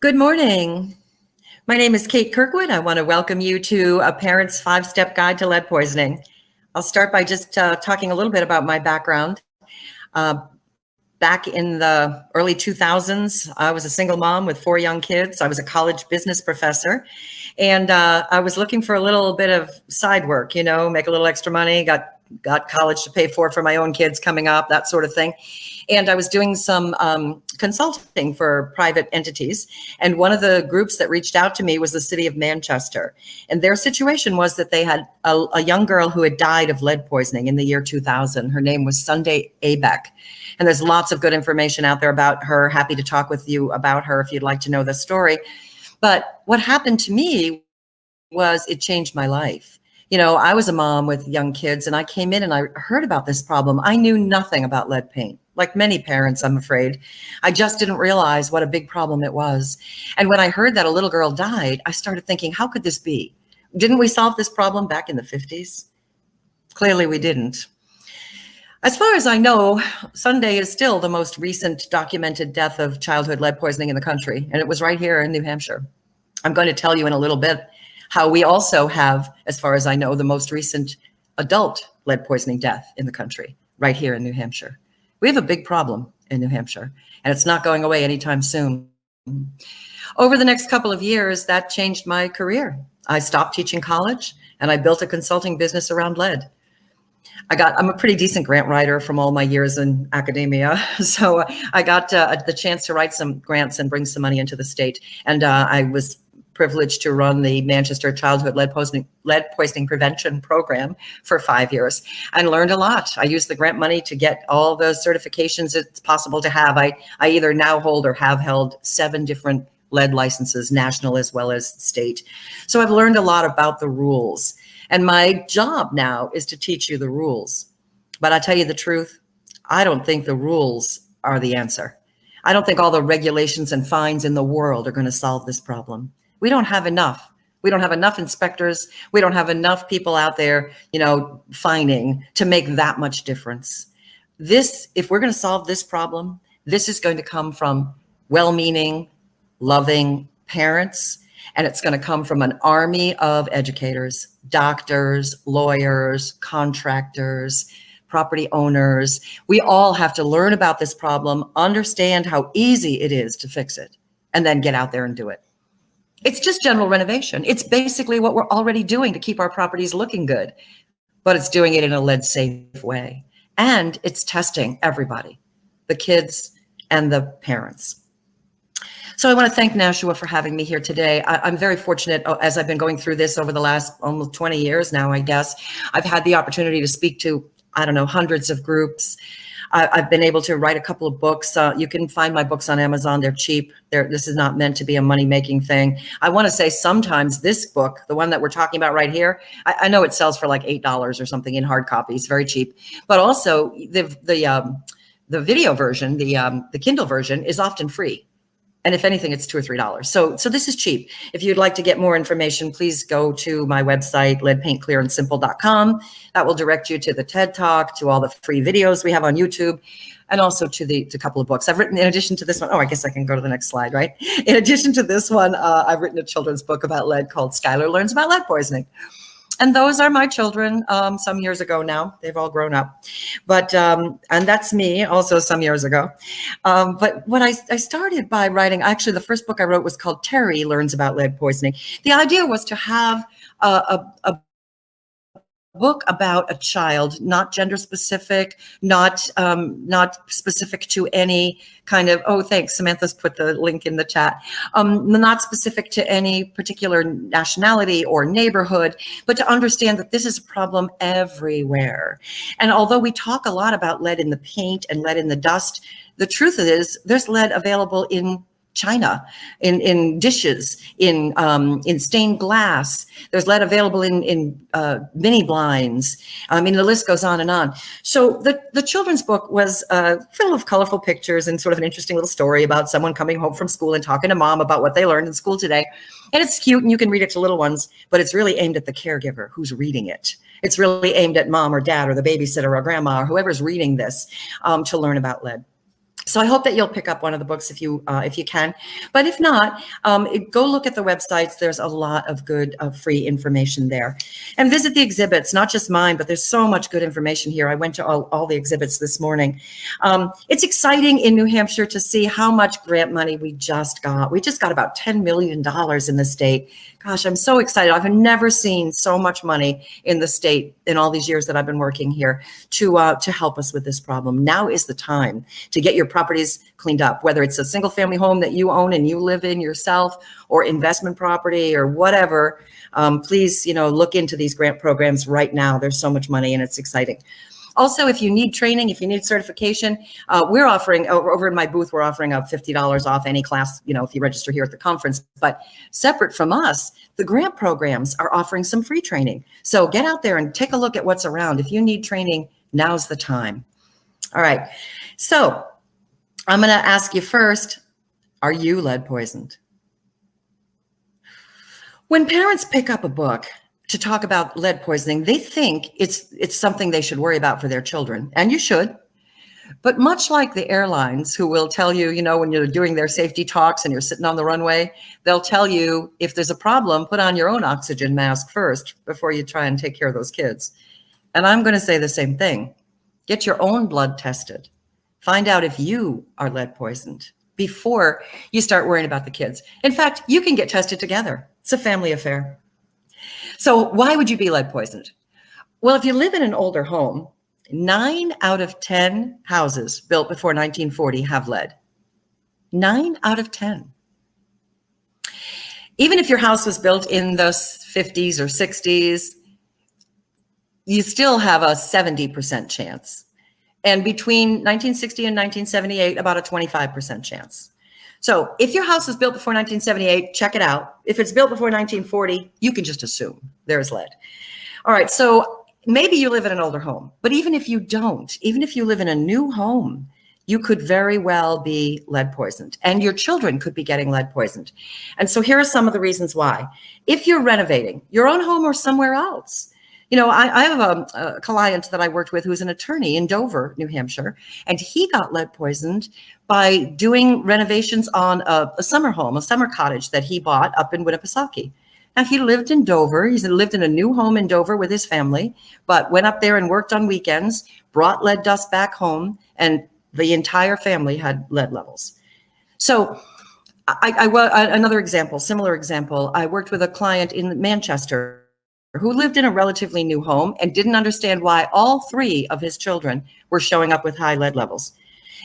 Good morning. My name is Kate Kirkwood. I want to welcome you to A Parent's 5-Step Guide to Lead Poisoning. I'll start by just talking a little bit about my background. Back in the early 2000s, I was a single mom with 4 young kids. I was a college business professor, and I was looking for a little bit of side work, make a little extra money, got college to pay for my own kids coming up, that sort of thing. And I was doing some consulting for private entities. And one of the groups that reached out to me was the city of Manchester. And their situation was that they had a young girl who had died of lead poisoning in the year 2000. Her name was Sunday Abeck. And there's lots of good information out there about her. Happy to talk with you about her if you'd like to know the story. But what happened to me was it changed my life. I was a mom with young kids, and I came in and I heard about this problem. I knew nothing about lead paint, like many parents, I'm afraid. I just didn't realize what a big problem it was. And when I heard that a little girl died, I started thinking, how could this be? Didn't we solve this problem back in the 50s? Clearly we didn't. As far as I know, Sunday is still the most recent documented death of childhood lead poisoning in the country, and it was right here in New Hampshire. I'm going to tell you in a little bit how we also have, as far as I know, the most recent adult lead poisoning death in the country, right here in New Hampshire. We have a big problem in New Hampshire, and it's not going away anytime soon. Over the next couple of years, that changed my career. I stopped teaching college, and I built a consulting business around lead. I'm a pretty decent grant writer from all my years in academia. So I got the chance to write some grants and bring some money into the state. And I was privileged to run the Manchester Childhood Lead Poisoning Prevention Program for 5 years and learned a lot. I used the grant money to get all the certifications it's possible to have. I either now hold or have held 7 different lead licenses, national as well as state. So I've learned a lot about the rules. And my job now is to teach you the rules. But I tell you the truth, I don't think the rules are the answer. I don't think all the regulations and fines in the world are going to solve this problem. We don't have enough. We don't have enough inspectors. We don't have enough people out there, fining to make that much difference. If we're going to solve this problem, this is going to come from well-meaning, loving parents, and it's going to come from an army of educators, doctors, lawyers, contractors, property owners. We all have to learn about this problem, understand how easy it is to fix it, and then get out there and do it. It's just general renovation. It's basically what we're already doing to keep our properties looking good, but it's doing it in a lead safe way. And it's testing everybody, the kids and the parents. So I want to thank Nashua for having me here today. I'm very fortunate, as I've been going through this over the last almost 20 years now, I guess. I've had the opportunity to speak to, hundreds of groups. I've been able to write a couple of books. You can find my books on Amazon. They're cheap. This is not meant to be a money-making thing. I want to say sometimes this book, the one that we're talking about right here, I know it sells for like $8 or something in hard copies, very cheap. But also the video version, the Kindle version is often free. And if anything, it's $2 or $3. So this is cheap. If you'd like to get more information, please go to my website, leadpaintclearandsimple.com. That will direct you to the TED Talk, to all the free videos we have on YouTube, and also to the couple of books. I've written, in addition to this one, I guess I can go to the next slide, right? In addition to this one, I've written a children's book about lead called Skylar Learns About Lead Poisoning. And those are my children some years ago now. They've all grown up. But, and that's me also some years ago. But when I started by writing, actually the first book I wrote was called Terry Learns About Lead Poisoning. The idea was to have a book about a child, not gender specific, not specific to any kind of, thanks, Samantha's put the link in the chat, not specific to any particular nationality or neighborhood, but to understand that this is a problem everywhere. And although we talk a lot about lead in the paint and lead in the dust, the truth is there's lead available in china, in dishes, in stained glass. There's lead available in mini blinds. I mean, the list goes on and on. So the children's book was full of colorful pictures and sort of an interesting little story about someone coming home from school and talking to mom about what they learned in school today. And it's cute and you can read it to little ones, but it's really aimed at the caregiver who's reading it. It's really aimed at mom or dad or the babysitter or grandma or whoever's reading this to learn about lead. So I hope that you'll pick up one of the books if you can. But if not, go look at the websites. There's a lot of good free information there. And visit the exhibits, not just mine, but there's so much good information here. I went to all the exhibits this morning. It's exciting in New Hampshire to see how much grant money we just got. We just got about $10 million in the state. Gosh, I'm so excited. I've never seen so much money in the state in all these years that I've been working here to help us with this problem. Now is the time to get your properties cleaned up, whether it's a single family home that you own and you live in yourself, or investment property or whatever. Please, look into these grant programs right now. There's so much money and it's exciting. Also, if you need training, if you need certification, we're offering, over in my booth, we're offering $50 off any class, if you register here at the conference. But separate from us, the grant programs are offering some free training. So get out there and take a look at what's around. If you need training, now's the time. All right. So I'm going to ask you first, are you lead poisoned? When parents pick up a book to talk about lead poisoning, they think it's something they should worry about for their children, and you should. But much like the airlines who will tell you, when you're doing their safety talks and you're sitting on the runway, they'll tell you if there's a problem, put on your own oxygen mask first before you try and take care of those kids. And I'm going to say the same thing. Get your own blood tested. Find out if you are lead poisoned before you start worrying about the kids. In fact, you can get tested together. It's a family affair. So why would you be lead poisoned? Well, if you live in an older home, 9 out of 10 houses built before 1940 have lead. 9 out of 10. Even if your house was built in the 50s or 60s, you still have a 70% chance. And between 1960 and 1978, about a 25% chance. So if your house was built before 1978, check it out. If it's built before 1940, you can just assume there's lead. All right, so maybe you live in an older home, but even if you don't, even if you live in a new home, you could very well be lead poisoned, and your children could be getting lead poisoned. And so here are some of the reasons why. If you're renovating your own home or somewhere else, I have a client that I worked with who's an attorney in Dover, New Hampshire, and he got lead poisoned by doing renovations on a summer home, a summer cottage that he bought up in Winnipesaukee. Now, he lived in Dover. He's lived in a new home in Dover with his family, but went up there and worked on weekends, brought lead dust back home, and the entire family had lead levels. So another example, similar example, I worked with a client in Manchester who lived in a relatively new home and didn't understand why all 3 of his children were showing up with high lead levels.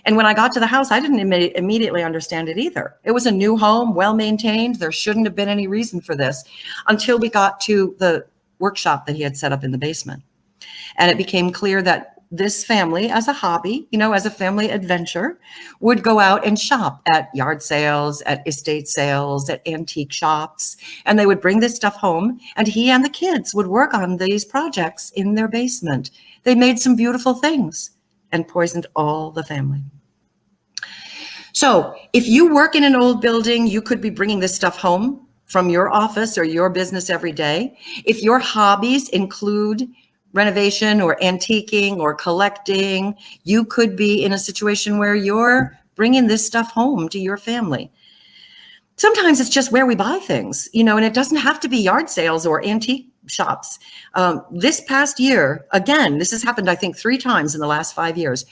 And when I got to the house, I didn't immediately understand it either. It was a new home, well-maintained. There shouldn't have been any reason for this until we got to the workshop that he had set up in the basement. And it became clear that this family, as a hobby, as a family adventure, would go out and shop at yard sales, at estate sales, at antique shops, and they would bring this stuff home, and he and the kids would work on these projects in their basement. They made some beautiful things and poisoned all the family. So if you work in an old building, you could be bringing this stuff home from your office or your business every day. If your hobbies include renovation or antiquing or collecting, you could be in a situation where you're bringing this stuff home to your family. Sometimes it's just where we buy things, and it doesn't have to be yard sales or antique shops. This past year, again, this has happened, I think, 3 times in the last 5 years.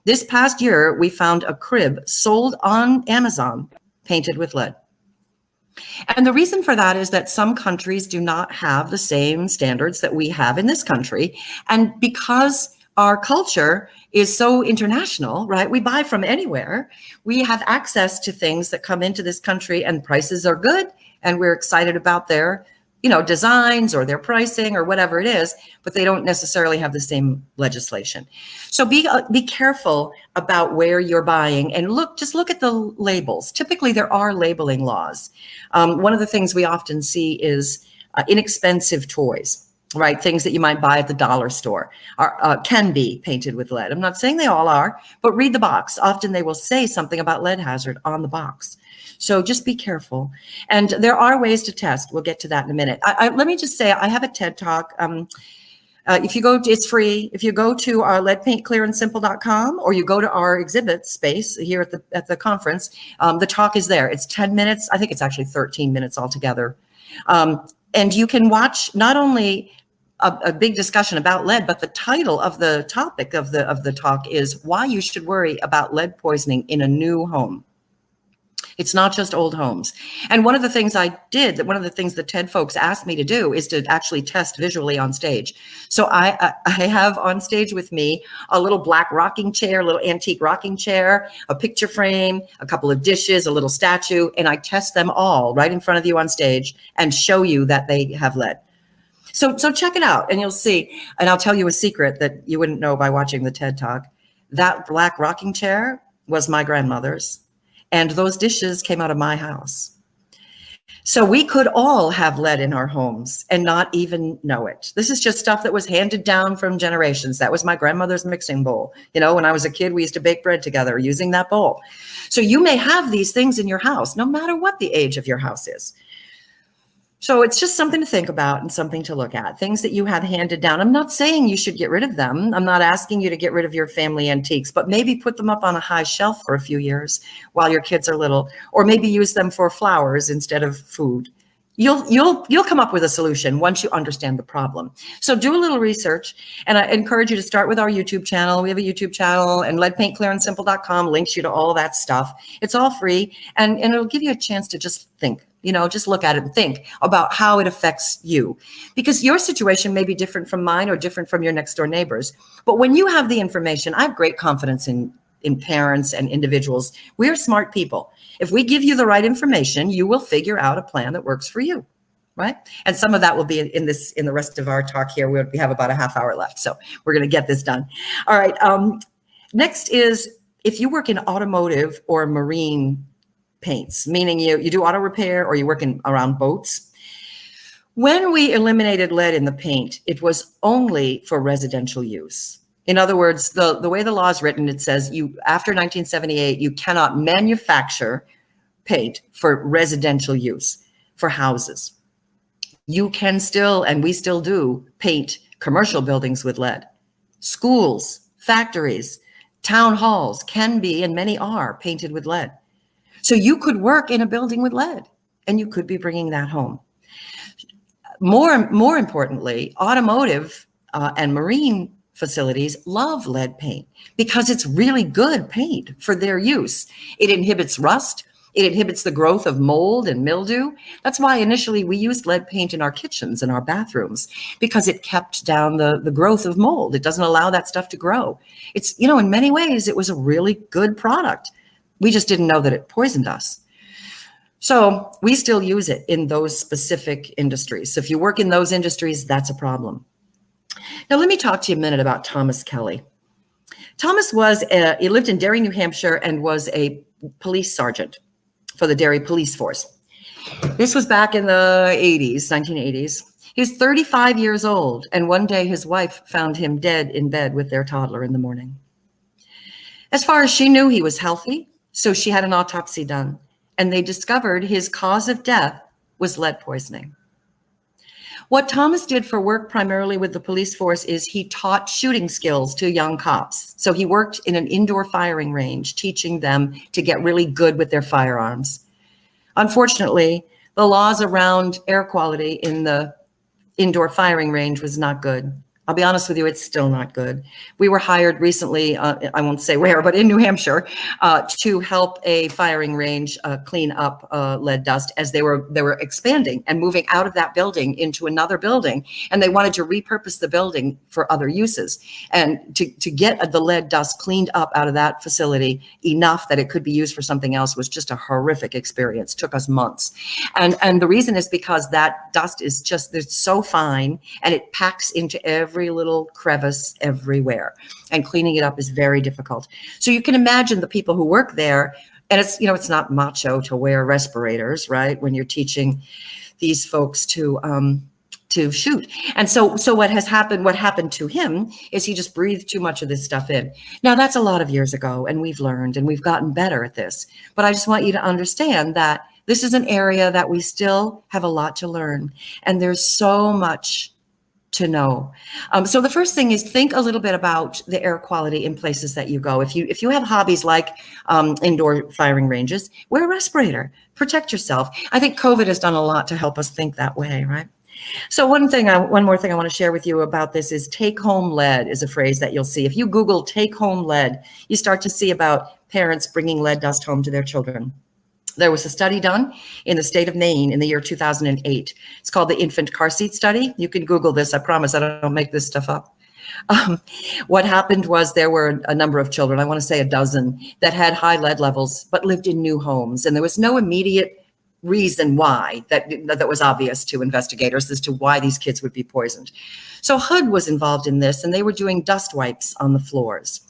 This past year, we found a crib sold on Amazon painted with lead. And the reason for that is that some countries do not have the same standards that we have in this country. And because our culture is so international, right? We buy from anywhere. We have access to things that come into this country and prices are good. And we're excited about their, designs or their pricing or whatever it is, but they don't necessarily have the same legislation. So be careful about where you're buying and just look at the labels. Typically there are labeling laws. One of the things we often see is inexpensive toys, right? Things that you might buy at the dollar store can be painted with lead. I'm not saying they all are, but read the box. Often they will say something about lead hazard on the box. So just be careful. And there are ways to test. We'll get to that in a minute. Let me just say, I have a TED Talk If you go, it's free. If you go to our leadpaintclearandsimple.com, or you go to our exhibit space here at the conference, the talk is there. It's 10 minutes. I think it's actually 13 minutes altogether. And you can watch not only a big discussion about lead, but the title of the topic of the talk is why you should worry about lead poisoning in a new home. It's not just old homes. And one of the things I did, one of the things the TED folks asked me to do is to actually test visually on stage. So I have on stage with me a little black rocking chair, a little antique rocking chair, a picture frame, a couple of dishes, a little statue, and I test them all right in front of you on stage and show you that they have lead. So check it out and you'll see. And I'll tell you a secret that you wouldn't know by watching the TED Talk. That black rocking chair was my grandmother's. And those dishes came out of my house. So we could all have lead in our homes and not even know it. This is just stuff that was handed down from generations. That was my grandmother's mixing bowl. You know, when I was a kid, we used to bake bread together using that bowl. So you may have these things in your house, no matter what the age of your house is. So it's just something to think about and something to look at, things that you have handed down. I'm not saying you should get rid of them. I'm not asking you to get rid of your family antiques, but maybe put them up on a high shelf for a few years while your kids are little, or maybe use them for flowers instead of food. You'll come up with a solution once you understand the problem. So do a little research, and I encourage you to start with our YouTube channel. We have a YouTube channel, and leadpaintclearandsimple.com links you to all that stuff. It's all free, and it'll give you a chance to just think. You know, just look at it and think about how it affects you, because your situation may be different from mine or different from your next door neighbors. But when you have the information, I have great confidence in parents and individuals. We're smart people. If we give you the right information, you will figure out a plan that works for you, right? And some of that will be in the rest of our talk here. We have about a half hour left, so we're going to get this done. All right. Next is, if you work in automotive or marine paints, meaning you do auto repair or you work around boats. When we eliminated lead in the paint, it was only for residential use. In other words, the way the law is written, it says after 1978, you cannot manufacture paint for residential use, for houses. You can still, and we still do, paint commercial buildings with lead. Schools, factories, town halls can be, and many are, painted with lead. So you could work in a building with lead, and you could be bringing that home. More importantly, automotive and marine facilities love lead paint because it's really good paint for their use. It inhibits rust. It inhibits the growth of mold and mildew. That's why initially we used lead paint in our kitchens and our bathrooms, because it kept down the growth of mold. It doesn't allow that stuff to grow. It's, you know, in many ways, it was a really good product. We just didn't know that it poisoned us. So we still use it in those specific industries. So if you work in those industries, that's a problem. Now, let me talk to you a minute about Thomas Kelly. Thomas he lived in Derry, New Hampshire, and was a police sergeant for the Derry police force. This was back in the 1980s. He was 35 years old, and one day his wife found him dead in bed with their toddler in the morning. As far as she knew, he was healthy, so she had an autopsy done, and they discovered his cause of death was lead poisoning. What Thomas did for work primarily with the police force is he taught shooting skills to young cops. So he worked in an indoor firing range, teaching them to get really good with their firearms. Unfortunately, the laws around air quality in the indoor firing range was not good. I'll be honest with you, it's still not good. We were hired recently, I won't say where, but in New Hampshire, to help a firing range clean up lead dust as they were expanding and moving out of that building into another building. And they wanted to repurpose the building for other uses. And to get the lead dust cleaned up out of that facility enough that it could be used for something else was just a horrific experience. It took us months. And the reason is because that dust is just, it's so fine and it packs into every little crevice everywhere, and cleaning it up is very difficult. So you can imagine the people who work there, and it's, you know, it's not macho to wear respirators, right? When you're teaching these folks to shoot. And so what happened to him is he just breathed too much of this stuff in. Now that's a lot of years ago, and we've learned and we've gotten better at this, but I just want you to understand that this is an area that we still have a lot to learn. And there's so much to know. So the first thing is think a little bit about the air quality in places that you go. If you have hobbies like indoor firing ranges, wear a respirator, protect yourself. I think COVID has done a lot to help us think that way, right? So one more thing I want to share with you about this is take home lead is a phrase that you'll see. If you Google take home lead, you start to see about parents bringing lead dust home to their children. There was a study done in the state of Maine in the year 2008. It's called the Infant Car Seat Study. You can Google this. I promise I don't make this stuff up. What happened was there were a number of children, I want to say a dozen, that had high lead levels but lived in new homes. And there was no immediate reason why that was obvious to investigators as to why these kids would be poisoned. So HUD was involved in this, and they were doing dust wipes on the floors.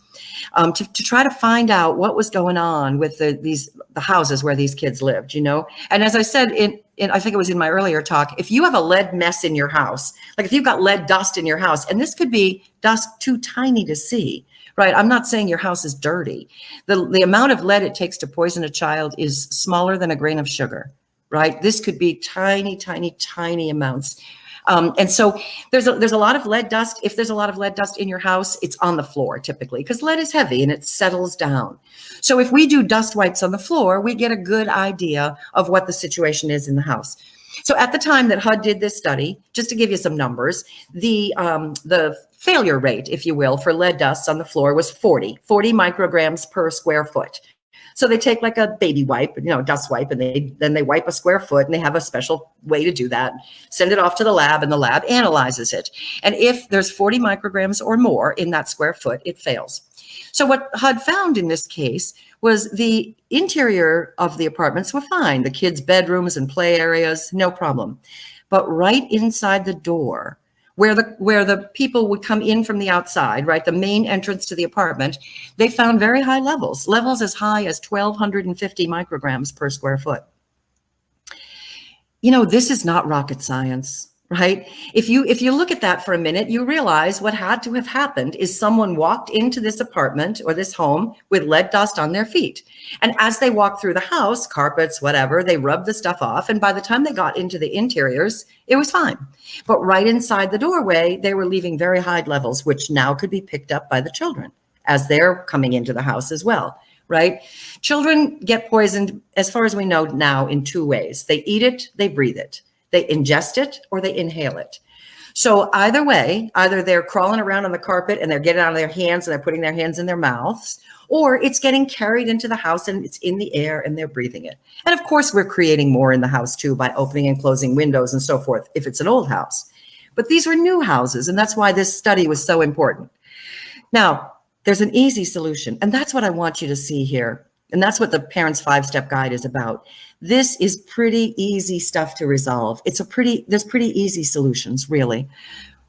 To try to find out what was going on with the houses where these kids lived, And as I said, I think it was in my earlier talk, if you have a lead mess in your house, like if you've got lead dust in your house, and this could be dust too tiny to see, right? I'm not saying your house is dirty. The amount of lead it takes to poison a child is smaller than a grain of sugar, right? This could be tiny, tiny, tiny amounts. And so there's a lot of lead dust. If there's a lot of lead dust in your house, it's on the floor typically because lead is heavy and it settles down. So if we do dust wipes on the floor, we get a good idea of what the situation is in the house. So at the time that HUD did this study, just to give you some numbers, the failure rate, if you will, for lead dust on the floor was 40 micrograms per square foot. So they take like a baby wipe, dust wipe, and then they wipe a square foot, and they have a special way to do that. Send it off to the lab, and the lab analyzes it. And if there's 40 micrograms or more in that square foot, it fails. So what HUD found in this case was the interior of the apartments were fine. The kids' bedrooms and play areas, no problem. But right inside the door, where the people would come in from the outside, right, the main entrance to the apartment, they found very high levels as high as 1,250 micrograms per square foot. This is not rocket science, right? If you look at that for a minute, you realize what had to have happened is someone walked into this apartment or this home with lead dust on their feet. And as they walked through the house, carpets, whatever, they rubbed the stuff off. And by the time they got into the interiors, it was fine. But right inside the doorway, they were leaving very high levels, which now could be picked up by the children as they're coming into the house as well, right? Children get poisoned, as far as we know now, in two ways. They eat it, they breathe it. They ingest it or they inhale it. So either way, either they're crawling around on the carpet and they're getting out of their hands and they're putting their hands in their mouths, or it's getting carried into the house and it's in the air and they're breathing it. And of course, we're creating more in the house too by opening and closing windows and so forth if it's an old house. But these were new houses, and that's why this study was so important. Now, there's an easy solution, and that's what I want you to see here. And that's what the Parents 5-Step Guide is about. This is pretty easy stuff to resolve. There's pretty easy solutions, really.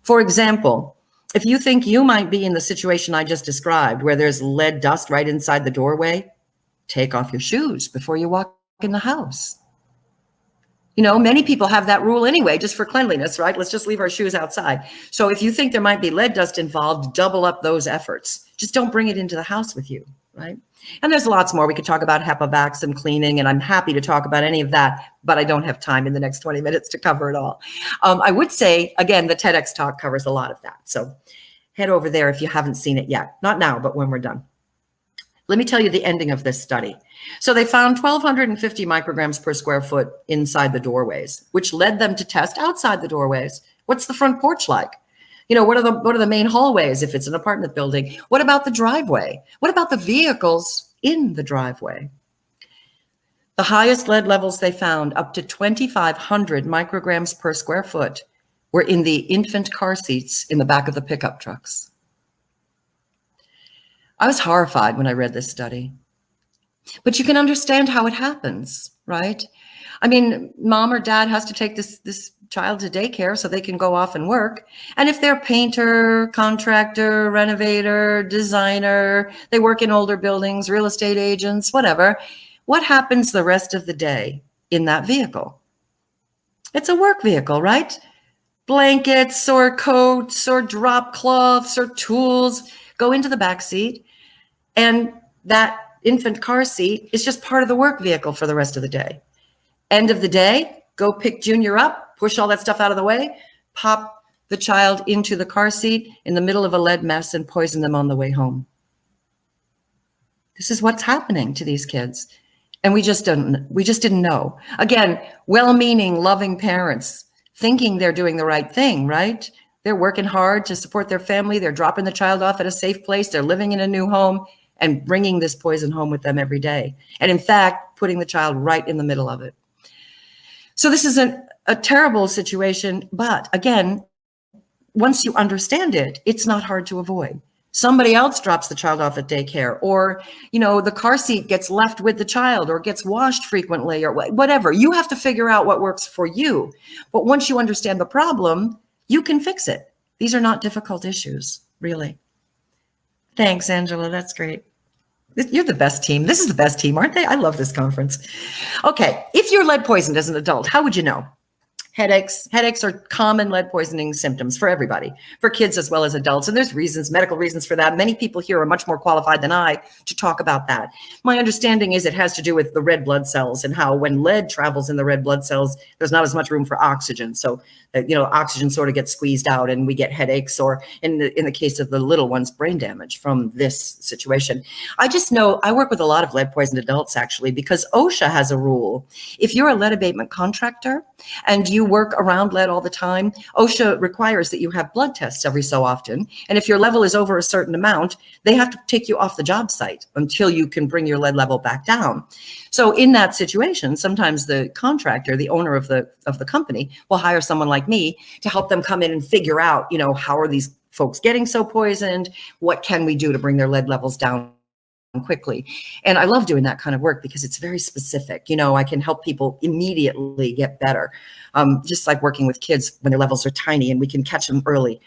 For example, if you think you might be in the situation I just described, where there's lead dust right inside the doorway, take off your shoes before you walk in the house. Many people have that rule anyway, just for cleanliness, right? Let's just leave our shoes outside. So if you think there might be lead dust involved, double up those efforts. Just don't bring it into the house with you, right? And there's lots more. We could talk about HEPA vacs and cleaning, and I'm happy to talk about any of that, but I don't have time in the next 20 minutes to cover it all. I would say, again, the TEDx talk covers a lot of that. So head over there if you haven't seen it yet. Not now, but when we're done. Let me tell you the ending of this study. So they found 1,250 micrograms per square foot inside the doorways, which led them to test outside the doorways. What's the front porch like? What are the main hallways if it's an apartment building? What about the driveway? What about the vehicles in the driveway? The highest lead levels they found, up to 2,500 micrograms per square foot, were in the infant car seats in the back of the pickup trucks. I was horrified when I read this study. But you can understand how it happens, right? I mean, mom or dad has to take this child to daycare so they can go off and work. And if they're painter, contractor, renovator, designer, they work in older buildings, real estate agents, whatever, what happens the rest of the day in that vehicle? It's a work vehicle, right? Blankets or coats or drop cloths or tools go into the back seat, and that infant car seat is just part of the work vehicle for the rest of the day. End of the day, go pick Junior up, push all that stuff out of the way, pop the child into the car seat in the middle of a lead mess and poison them on the way home. This is what's happening to these kids. And we just didn't know. Again, well-meaning, loving parents thinking they're doing the right thing, right? They're working hard to support their family. They're dropping the child off at a safe place. They're living in a new home and bringing this poison home with them every day. And in fact, putting the child right in the middle of it. So this is a terrible situation. But again, once you understand it, it's not hard to avoid. Somebody else drops the child off at daycare, or, the car seat gets left with the child or gets washed frequently, or whatever. You have to figure out what works for you. But once you understand the problem, you can fix it. These are not difficult issues, really. Thanks, Angela. That's great. You're the best team. This is the best team, aren't they? I love this conference. Okay. If you're lead poisoned as an adult, how would you know? Headaches. Headaches are common lead poisoning symptoms for everybody, for kids as well as adults. And there's reasons, medical reasons for that. Many people here are much more qualified than I to talk about that. My understanding is it has to do with the red blood cells and how when lead travels in the red blood cells, there's not as much room for oxygen. So, oxygen sort of gets squeezed out and we get headaches, or in the case of the little ones, brain damage from this situation. I just know I work with a lot of lead poisoned adults actually, because OSHA has a rule. If you're a lead abatement contractor and you work around lead all the time, OSHA requires that you have blood tests every so often. And if your level is over a certain amount, they have to take you off the job site until you can bring your lead level back down. So in that situation, sometimes the contractor, the owner of the company, will hire someone like me to help them come in and figure out, how are these folks getting so poisoned? What can we do to bring their lead levels down quickly? And I love doing that kind of work because it's very specific. I can help people immediately get better. Just like working with kids when their levels are tiny and we can catch them early.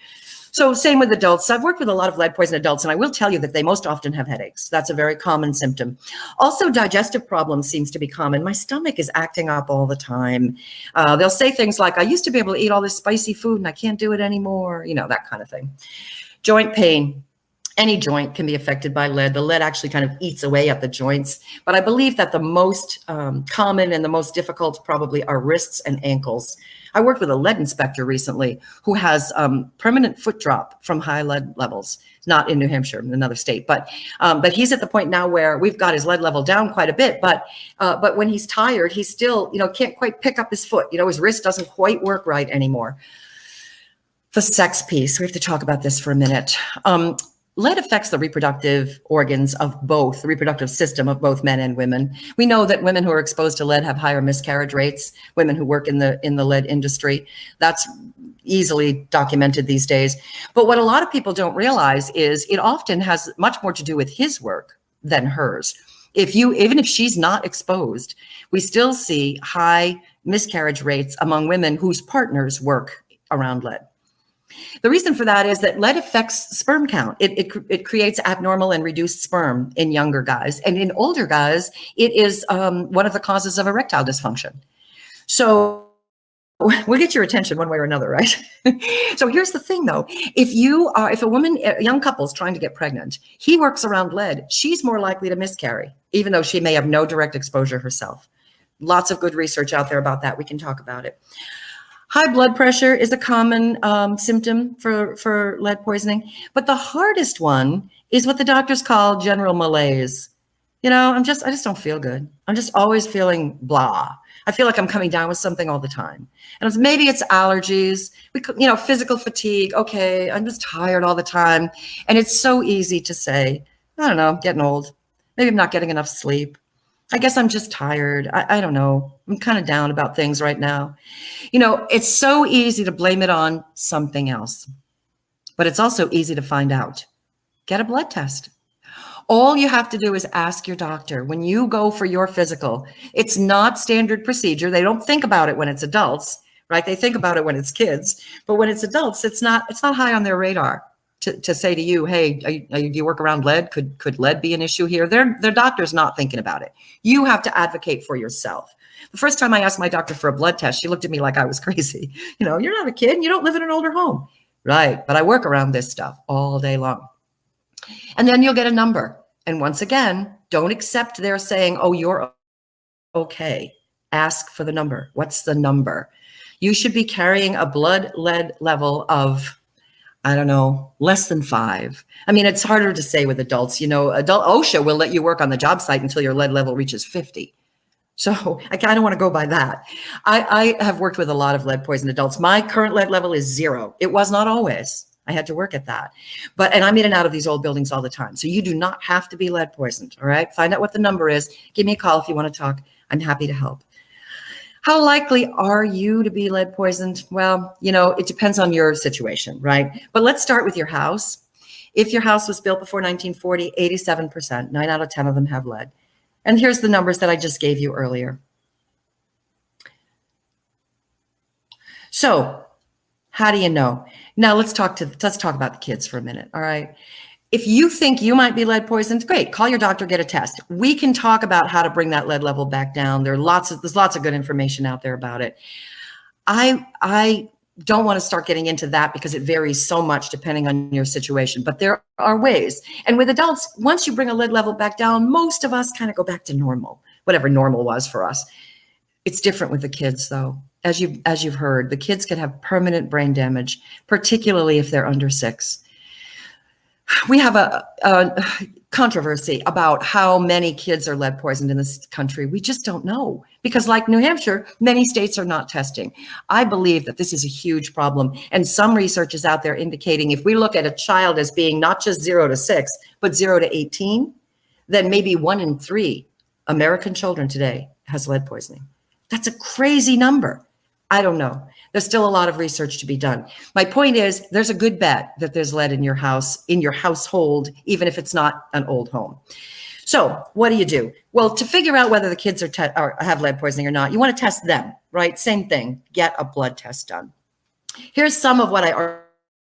So same with adults. I've worked with a lot of lead poison adults, and I will tell you that they most often have headaches. That's a very common symptom. Also, digestive problems seems to be common. My stomach is acting up all the time. They'll say things like, I used to be able to eat all this spicy food and I can't do it anymore. That kind of thing. Joint pain. Any joint can be affected by lead. The lead actually kind of eats away at the joints. But I believe that the most common and the most difficult probably are wrists and ankles. I worked with a lead inspector recently who has permanent foot drop from high lead levels. Not in New Hampshire, in another state, but he's at the point now where we've got his lead level down quite a bit. But when he's tired, he still can't quite pick up his foot. His wrist doesn't quite work right anymore. The sex piece. We have to talk about this for a minute. Lead affects the reproductive organs of both, the reproductive system of both men and women. We know that women who are exposed to lead have higher miscarriage rates, women who work in the lead industry. That's easily documented these days. But what a lot of people don't realize is it often has much more to do with his work than hers. Even if she's not exposed, we still see high miscarriage rates among women whose partners work around lead. The reason for that is that lead affects sperm count. It creates abnormal and reduced sperm in younger guys. And in older guys, it is one of the causes of erectile dysfunction. So we'll get your attention one way or another, right? So here's the thing though. If a young couple's trying to get pregnant, he works around lead, she's more likely to miscarry, even though she may have no direct exposure herself. Lots of good research out there about that. We can talk about it. High blood pressure is a common symptom for lead poisoning, but the hardest one is what the doctors call general malaise. I just don't feel good. I'm just always feeling blah. I feel like I'm coming down with something all the time. And maybe it's allergies, physical fatigue. Okay, I'm just tired all the time. And it's so easy to say, I don't know, getting old. Maybe I'm not getting enough sleep. I guess I'm just tired. I don't know. I'm kind of down about things right now. It's so easy to blame it on something else, but it's also easy to find out. Get a blood test. All you have to do is ask your doctor when you go for your physical. It's not standard procedure. They don't think about it when it's adults, right? They think about it when it's kids, but when it's adults, it's not high on their radar. To say to you, hey, do you work around lead? Could lead be an issue here? Their doctor's not thinking about it. You have to advocate for yourself. The first time I asked my doctor for a blood test, she looked at me like I was crazy. You're not a kid and you don't live in an older home. Right, but I work around this stuff all day long. And then you'll get a number. And once again, don't accept their saying, oh, you're okay. Ask for the number. What's the number? You should be carrying a blood lead level of, I don't know, less than 5. I mean, it's harder to say with adults. Adult OSHA will let you work on the job site until your lead level reaches 50. So I kind of want to go by that. I have worked with a lot of lead poisoned adults. My current lead level is 0. It was not always. I had to work at that. And I'm in and out of these old buildings all the time. So you do not have to be lead poisoned. All right. Find out what the number is. Give me a call if you want to talk. I'm happy to help. How likely are you to be lead poisoned? Well, it depends on your situation, right? But let's start with your house. If your house was built before 1940, 87%, 9 out of 10 of them have lead. And here's the numbers that I just gave you earlier. So how do you know? Now let's talk about the kids for a minute. All right. If you think you might be lead poisoned, great. Call your doctor, get a test. We can talk about how to bring that lead level back down. There's lots of good information out there about it. I don't want to start getting into that because it varies so much depending on your situation, but there are ways. And with adults, once you bring a lead level back down, most of us kind of go back to normal, whatever normal was for us. It's different with the kids though. As you've heard, the kids can have permanent brain damage, particularly if they're under 6. We have a controversy about how many kids are lead poisoned in this country. We just don't know because like New Hampshire, many states are not testing. I believe that this is a huge problem. And some research is out there indicating if we look at a child as being not just 0 to 6, but 0 to 18, then maybe 1 in 3 American children today has lead poisoning. That's a crazy number. I don't know. There's still a lot of research to be done. My point is there's a good bet that there's lead in your house, in your household, even if it's not an old home. So what do? Well, to figure out whether the kids have lead poisoning or not, you want to test them, right? Same thing, get a blood test done. Here's some of what I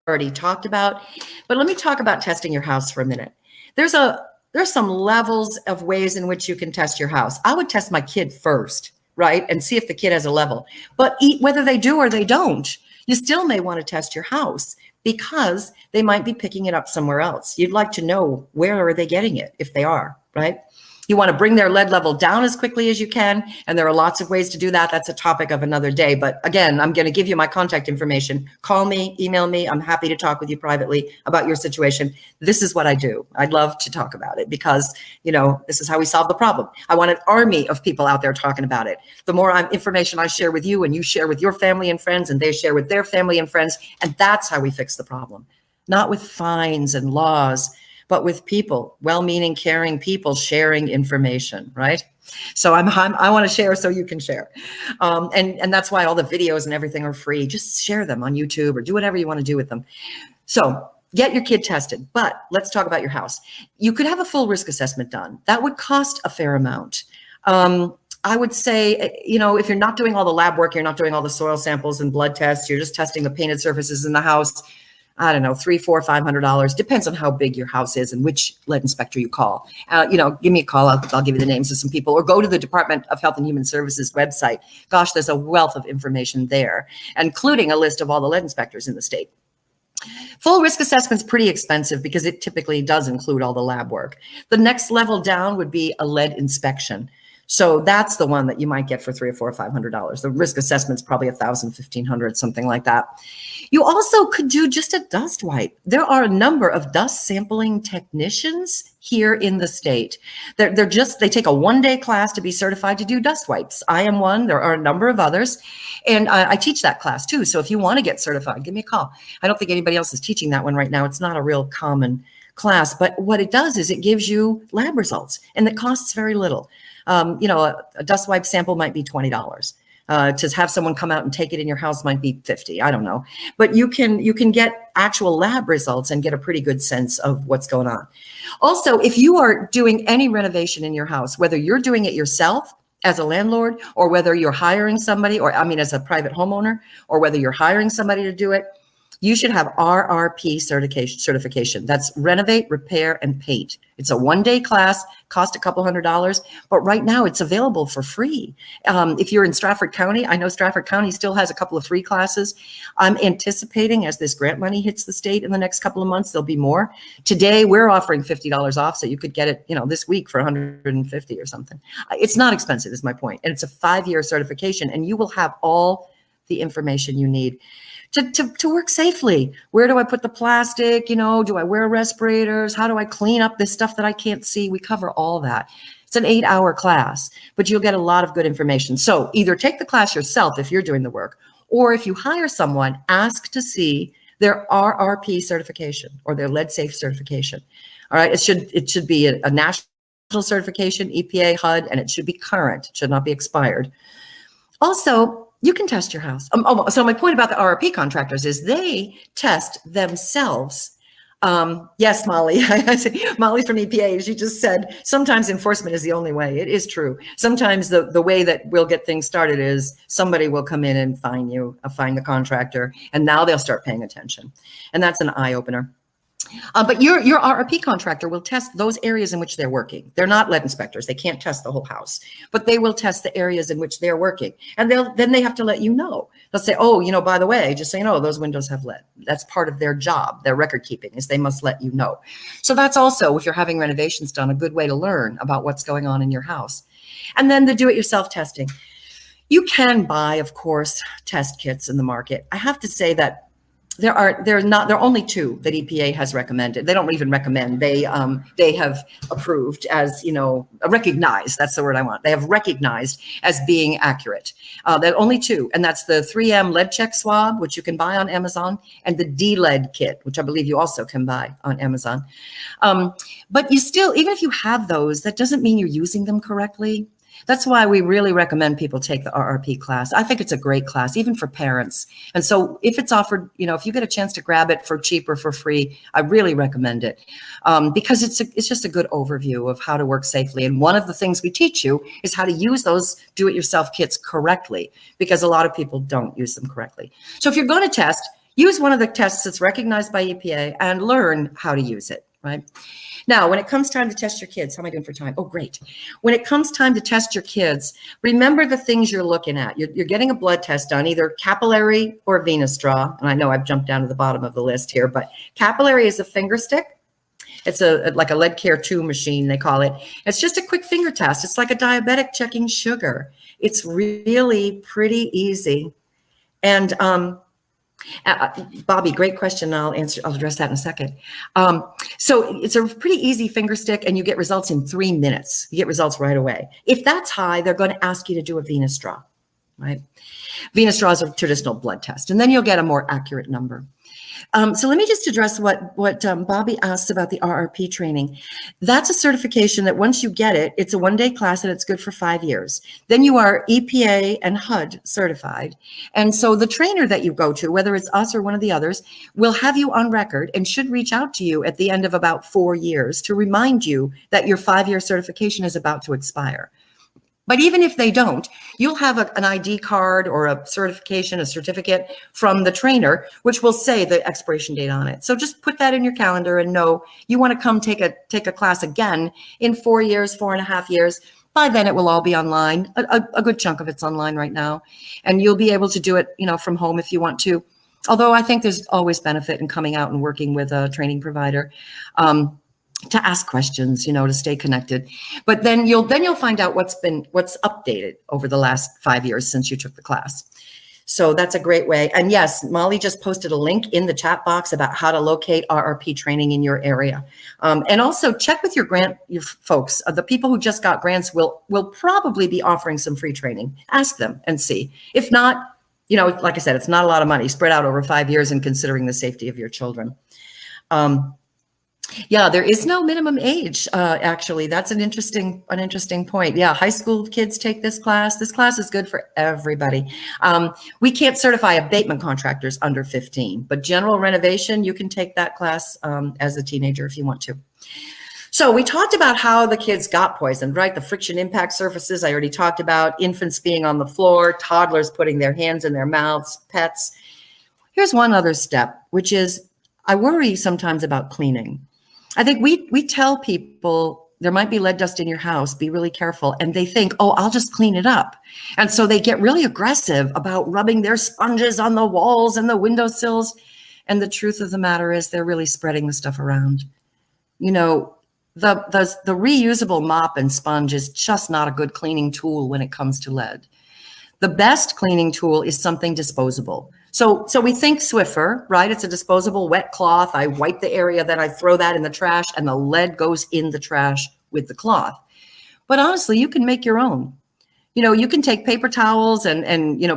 already talked about, but let me talk about testing your house for a minute. There's some levels of ways in which you can test your house. I would test my kid first, right? And see if the kid has a level. But whether they do or they don't, you still may want to test your house because they might be picking it up somewhere else. You'd like to know where are they getting it if they are, right? You want to bring their lead level down as quickly as you can. And there are lots of ways to do that. That's a topic of another day. But again, I'm going to give you my contact information. Call me, email me. I'm happy to talk with you privately about your situation. This is what I do. I'd love to talk about it because, this is how we solve the problem. I want an army of people out there talking about it. The more information I share with you and you share with your family and friends and they share with their family and friends. And that's how we fix the problem. Not with fines and laws, but with people, well-meaning, caring people sharing information, right? So I want to share so you can share. And that's why all the videos and everything are free. Just share them on YouTube or do whatever you want to do with them. So get your kid tested, but let's talk about your house. You could have a full risk assessment done. That would cost a fair amount. I would say, if you're not doing all the lab work, you're not doing all the soil samples and blood tests, you're just testing the painted surfaces in the house, I don't know, $300, $400, $500. Depends on how big your house is and which lead inspector you call. Give me a call. I'll give you the names of some people, or go to the Department of Health and Human Services website. Gosh, there's a wealth of information there, including a list of all the lead inspectors in the state. Full risk assessment's pretty expensive because it typically does include all the lab work. The next level down would be a lead inspection. So that's the one that you might get for $300 or $400 or $500. The risk assessment's probably $1,000, $1,500, something like that. You also could do just a dust wipe. There are a number of dust sampling technicians here in the state. They take a 1-day class to be certified to do dust wipes. I am one. There are a number of others, and I teach that class too. So if you want to get certified, give me a call. I don't think anybody else is teaching that one right now. It's not a real common class, but what it does is it gives you lab results, and it costs very little. A dust wipe sample might be $20. To have someone come out and take it in your house might be $50. I don't know, but you can get actual lab results and get a pretty good sense of what's going on. Also, if you are doing any renovation in your house, whether you're doing it yourself as a landlord, or whether you're hiring somebody, as a private homeowner, or whether you're hiring somebody to do it, you should have RRP certification. That's renovate, repair, and paint. It's a 1-day class, cost a couple $100, but right now it's available for free. If you're in Stratford County, I know Stratford County still has a couple of free classes. I'm anticipating as this grant money hits the state in the next couple of months, there'll be more. Today, we're offering $50 off, so you could get it, this week for $150 or something. It's not expensive is my point. And it's a 5-year certification, and you will have all the information you need to work safely. Where do I put the plastic? You know, do I wear respirators? How do I clean up this stuff that I can't see? We cover all that. It's an 8-hour class, but you'll get a lot of good information. So either take the class yourself if you're doing the work, or if you hire someone, ask to see their RRP certification or their lead safe certification. All right, it should be a national certification, EPA, HUD, and it should be current. It should not be expired. Also, you can test your house. So my point about the RRP contractors is they test themselves. Yes, Molly, Molly from EPA, she just said, sometimes enforcement is the only way. It is true. Sometimes the way that we'll get things started is somebody will come in and fine the contractor, and now they'll start paying attention. And that's an eye opener. But your RRP contractor will test those areas in which they're working. They're not lead inspectors. They can't test the whole house, but they will test the areas in which they're working. And then they have to let you know. They'll say, oh, you know, by the way, just so you know, those windows have lead. That's part of their job, their record keeping, is they must let you know. So that's also, if you're having renovations done, a good way to learn about what's going on in your house. And then the do-it-yourself testing. You can buy, of course, test kits in the market. I have to say that there are only 2 that EPA has recommended. They don't even recommend. They have approved as, you know, recognized. That's the word I want. They have recognized as being accurate. There are only 2, and that's the 3M lead check swab, which you can buy on Amazon, and the D-lead kit, which I believe you also can buy on Amazon. But you still, even if you have those, that doesn't mean you're using them correctly. That's why we really recommend people take the RRP class. I think it's a great class, even for parents. And so if it's offered, you know, if you get a chance to grab it for cheap or for free, I really recommend it because it's just a good overview of how to work safely. And one of the things we teach you is how to use those do-it-yourself kits correctly, because a lot of people don't use them correctly. So if you're going to test, use one of the tests that's recognized by EPA and learn how to use it, right? Now, when it comes time to test your kids, how am I doing for time? Oh, great. When it comes time to test your kids, remember the things you're looking at. You're getting a blood test done, either capillary or venous draw. And I know I've jumped down to the bottom of the list here, but capillary is a finger stick. It's like a lead care 2 machine, they call it. It's just a quick finger test. It's like a diabetic checking sugar. It's really pretty easy. And Bobby, great question. I'll address that in a second. So it's a pretty easy finger stick, and you get results in 3 minutes. You get results right away. If that's high, they're going to ask you to do a venous draw, right? Venous draw is a traditional blood test, and then you'll get a more accurate number. So let me just address what Bobby asked about the RRP training. That's a certification that once you get it, it's a 1-day class and it's good for 5 years. Then you are EPA and HUD certified. And so the trainer that you go to, whether it's us or one of the others, will have you on record and should reach out to you at the end of about 4 years to remind you that your 5-year certification is about to expire. But even if they don't, you'll have an ID card or a certification, a certificate from the trainer, which will say the expiration date on it. So just put that in your calendar and know you want to come take a class again in 4 years, 4.5 years. By then it will all be online. A good chunk of it's online right now. And you'll be able to do it, you know, from home if you want to. Although I think there's always benefit in coming out and working with a training provider. To ask questions, you know, to stay connected. But then you'll find out what's updated over the last 5 years since you took the class. So that's a great way. And yes, Molly just posted a link in the chat box about how to locate RRP training in your area. And also check with your folks. The people who just got grants will probably be offering some free training. Ask them and see. If not, you know, like I said, it's not a lot of money spread out over 5 years and considering the safety of your children. Yeah, there is no minimum age. Actually, that's an interesting point. Yeah, high school kids take this class. This class is good for everybody. We can't certify abatement contractors under 15, but general renovation, you can take that class as a teenager if you want to. So we talked about how the kids got poisoned, right? The friction impact surfaces I already talked about, infants being on the floor, toddlers putting their hands in their mouths, pets. Here's one other step, which is I worry sometimes about cleaning. I think we tell people there might be lead dust in your house, be really careful. And they think, oh, I'll just clean it up. And so they get really aggressive about rubbing their sponges on the walls and the windowsills. And the truth of the matter is they're really spreading the stuff around. You know, the reusable mop and sponge is just not a good cleaning tool when it comes to lead. The best cleaning tool is something disposable. So we think Swiffer, right? It's a disposable wet cloth. I wipe the area, then I throw that in the trash, and the lead goes in the trash with the cloth. But honestly, you can make your own. You can take paper towels and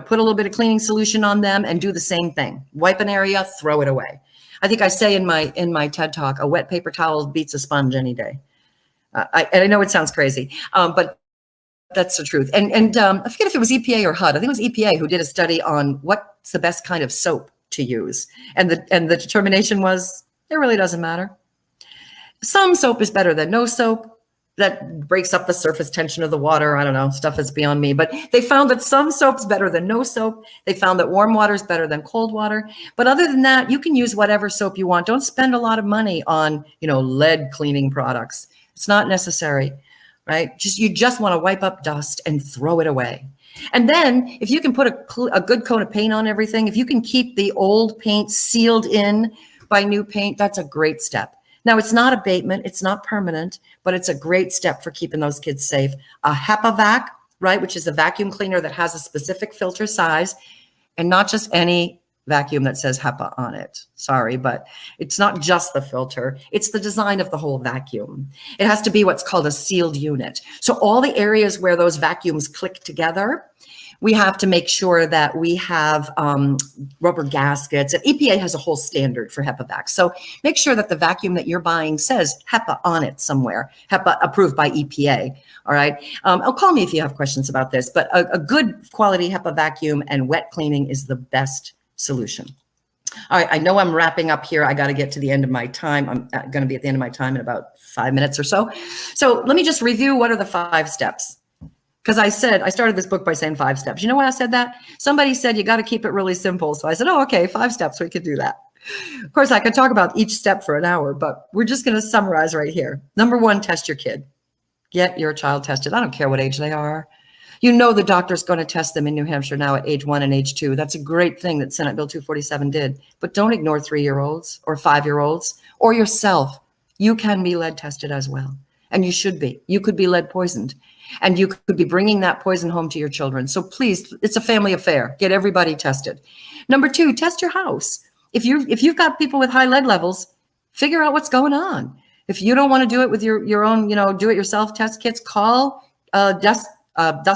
put a little bit of cleaning solution on them and do the same thing. Wipe an area, throw it away. I think I say in my TED Talk, a wet paper towel beats a sponge any day. I know it sounds crazy, but that's the truth. And I forget if it was EPA or HUD. I think it was EPA who did a study on what's the best kind of soap to use. And the determination was, it really doesn't matter. Some soap is better than no soap. That breaks up the surface tension of the water. I don't know, stuff is beyond me. But they found that some soap's better than no soap. They found that warm water is better than cold water. But other than that, you can use whatever soap you want. Don't spend a lot of money on, lead cleaning products. It's not necessary, right? You just want to wipe up dust and throw it away. And then if you can put a good coat of paint on everything, if you can keep the old paint sealed in by new paint, that's a great step. Now, it's not abatement, it's not permanent, but it's a great step for keeping those kids safe. A HEPA vac, right, which is a vacuum cleaner that has a specific filter size, and not just any vacuum that says HEPA on it. Sorry, but it's not just the filter. It's the design of the whole vacuum. It has to be what's called a sealed unit. So all the areas where those vacuums click together, we have to make sure that we have rubber gaskets. And EPA has a whole standard for HEPA vacs. So make sure that the vacuum that you're buying says HEPA on it somewhere, HEPA approved by EPA. All right. Call me if you have questions about this, but a good quality HEPA vacuum and wet cleaning is the best solution. All right. I know I'm wrapping up here. I got to get to the end of my time. I'm going to be at the end of my time in about 5 minutes or so. So let me just review what are the 5 steps. Because I started this book by saying 5 steps. You know why I said that? Somebody said, you got to keep it really simple. So I said, oh, okay, 5 steps. We could do that. Of course, I could talk about each step for an hour, but we're just going to summarize right here. Number 1, test your kid. Get your child tested. I don't care what age they are. The doctor's going to test them in New Hampshire now at age 1 and age 2. That's a great thing that Senate Bill 247 did. But don't ignore 3-year-olds or 5-year-olds or yourself. You can be lead tested as well. And you should be. You could be lead poisoned. And you could be bringing that poison home to your children. So please, it's a family affair. Get everybody tested. Number 2, test your house. If you've got people with high lead levels, figure out what's going on. If you don't want to do it with your own, do-it-yourself test kits, call a dust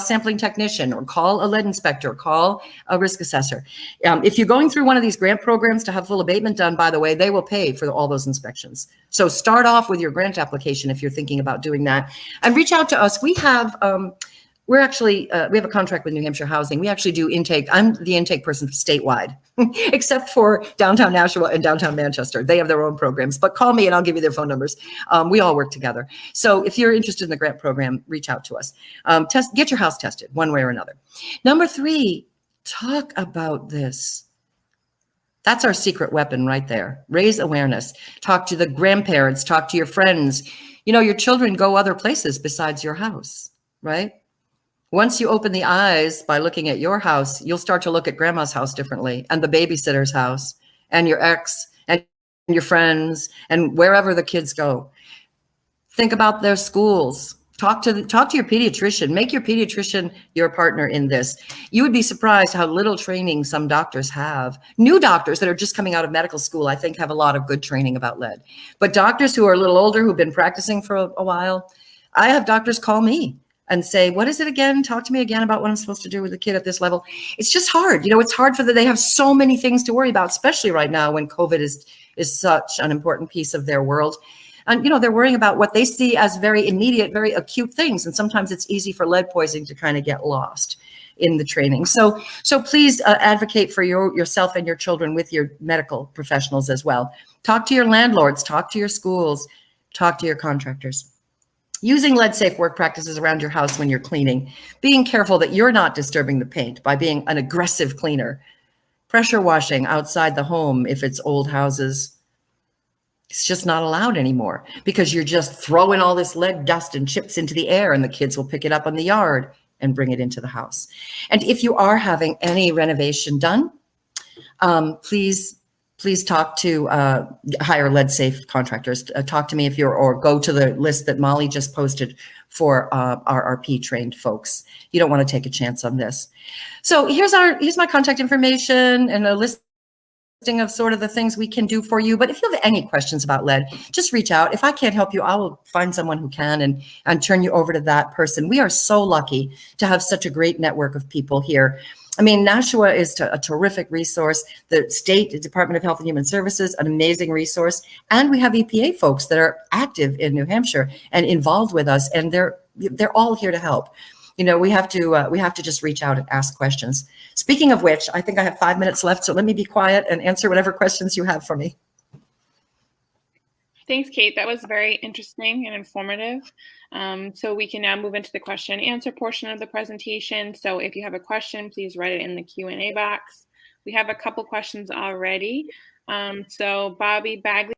sampling technician or call a lead inspector, call a risk assessor. If you're going through one of these grant programs to have full abatement done, by the way, they will pay for all those inspections. So start off with your grant application if you're thinking about doing that, and reach out to us. We have we have a contract with New Hampshire Housing. We actually do intake. I'm the intake person statewide, except for downtown Nashua and downtown Manchester. They have their own programs, but call me and I'll give you their phone numbers. We all work together. So if you're interested in the grant program, reach out to us. Get your house tested one way or another. Number 3, talk about this. That's our secret weapon right there. Raise awareness. Talk to the grandparents. Talk to your friends. Your children go other places besides your house, right? Once you open the eyes by looking at your house, you'll start to look at grandma's house differently, and the babysitter's house, and your ex, and your friends, and wherever the kids go. Think about their schools. Talk to your pediatrician. Make your pediatrician your partner in this. You would be surprised how little training some doctors have. New doctors that are just coming out of medical school, I think, have a lot of good training about lead. But doctors who are a little older, who've been practicing for a while, I have doctors call me and say, what is it again? Talk to me again about what I'm supposed to do with a kid at this level. It's just hard. It's hard they have so many things to worry about, especially right now when COVID is such an important piece of their world. And, they're worrying about what they see as very immediate, very acute things. And sometimes it's easy for lead poisoning to kind of get lost in the training. So please advocate for yourself and your children with your medical professionals as well. Talk to your landlords, talk to your schools, talk to your contractors. Using lead-safe work practices around your house when you're cleaning. Being careful that you're not disturbing the paint by being an aggressive cleaner. Pressure washing outside the home if it's old houses. It's just not allowed anymore because you're just throwing all this lead dust and chips into the air, and the kids will pick it up on the yard and bring it into the house. And if you are having any renovation done, please please talk to hire lead safe contractors. Talk to me if you're, or go to the list that Molly just posted for RRP trained folks. You don't want to take a chance on this. So here's my contact information and a listing of sort of the things we can do for you. But if you have any questions about lead, just reach out. If I can't help you, I will find someone who can and turn you over to that person. We are so lucky to have such a great network of people here. I mean, Nashua is a terrific resource. The State Department of Health and Human Services, an amazing resource. And we have EPA folks that are active in New Hampshire and involved with us, and they're all here to help. You know, we have to just reach out and ask questions. Speaking of which, I think I have 5 minutes left, so let me be quiet and answer whatever questions you have for me. Thanks, Kate. That was very interesting and informative. So we can now move into the question and answer portion of the presentation. So if you have a question, please write it in the Q&A box. We have a couple questions already. So Bobby Bagley